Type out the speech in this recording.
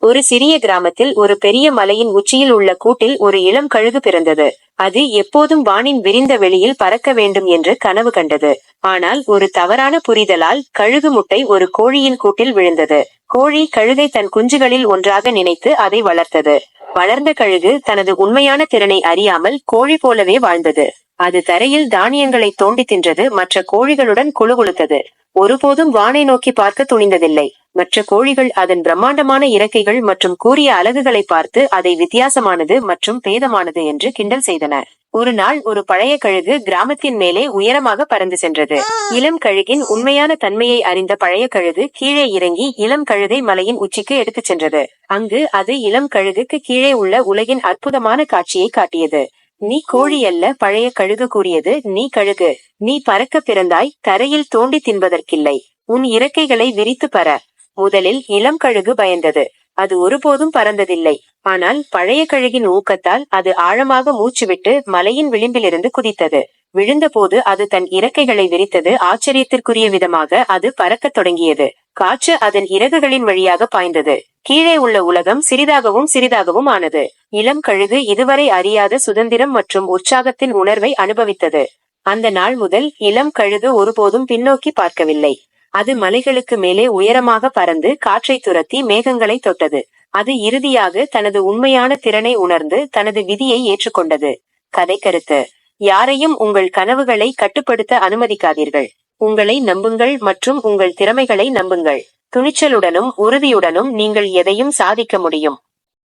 ஒரு சிறிய கிராமத்தில் ஒரு பெரிய மலையின் உச்சியில் உள்ள கூட்டில் ஒரு இளம் கழுகு பிறந்தது. அது எப்போதும் வானின் விரிந்த வெளியில் பறக்க வேண்டும் என்று கனவு கண்டது. ஆனால் ஒரு தவறான புரிதலால் கழுகு முட்டை ஒரு கோழியின் கூட்டில் விழுந்தது. கோழி கழுகை தன் குஞ்சுகளில் ஒன்றாக நினைத்து அதை வளர்த்தது. வளர்ந்த கழுகு தனது உண்மையான திறனை அறியாமல் கோழி போலவே வாழ்ந்தது. அது தரையில் தானியங்களை தோண்டி தின்றது, மற்ற கோழிகளுடன் குழுகுழுத்தது. ஒருபோதும் வானை நோக்கி பார்க்க துணிந்ததில்லை. மற்ற கோழிகள் அதன் பிரம்மாண்டமான இறக்கைகள் மற்றும் கூரிய அலகுகளை பார்த்து அதை வித்தியாசமானது மற்றும் பேதமானது என்று கிண்டல் செய்தன. ஒரு நாள் ஒரு பழைய கழுகு கிராமத்தின் மேலே உயரமாக பறந்து சென்றது. இளம் கழுகின் உண்மையான தன்மையை அறிந்த பழைய கழுகு கீழே இறங்கி இளம் கழுகை மலையின் உச்சிக்கு எடுத்துச் சென்றது. அங்கு அது இளம் கழுகுக்கு கீழே உள்ள உலகின் அற்புதமான காட்சியை காட்டியது. நீ கோழி அல்ல, பழைய கழுகு கூறியது. நீ கழுகு. நீ பறக்க பிறந்தாய், தரையில் தோண்டி தின்பதற்கில்லை. உன் இறக்கைகளை விரித்து பற. முதலில் இளம் கழுகு பயந்தது. அது ஒருபோதும் பறந்ததில்லை. ஆனால் பழைய கழுகின் ஊக்கத்தால் அது ஆழமாக மூச்சுவிட்டு மலையின் விளிம்பிலிருந்து குதித்தது. விழுந்தபோது அது தன் இறக்கைகளை விரித்தது. ஆச்சரியத்திற்குரிய விதமாக அது பறக்கத் தொடங்கியது. காற்று அதன் இறகுகளின் வழியாக பாய்ந்தது. கீழே உள்ள உலகம் சிறிதாகவும் சிறிதாகவும் ஆனது. இளம் கழுகு இதுவரை அறியாத சுதந்திரம் மற்றும் உற்சாகத்தின் உணர்வை அனுபவித்தது. அந்த நாள் முதல் இளம் கழுகு ஒருபோதும் பின்னோக்கி பார்க்கவில்லை. அது மலைகளுக்கு மேலே உயரமாக பறந்து காற்றை துரத்தி மேகங்களை தொட்டது. அது இறுதியாக தனது உண்மையான திறனை உணர்ந்து தனது விதியை ஏற்றுக்கொண்டது. கதை கருத்து: யாரையும் உங்கள் கனவுகளை கட்டுப்படுத்த அனுமதிக்காதீர்கள். உங்களை நம்புங்கள் மற்றும் உங்கள் திறமைகளை நம்புங்கள். துணிச்சலுடனும் உறுதியுடனும் நீங்கள் எதையும் சாதிக்க முடியும்.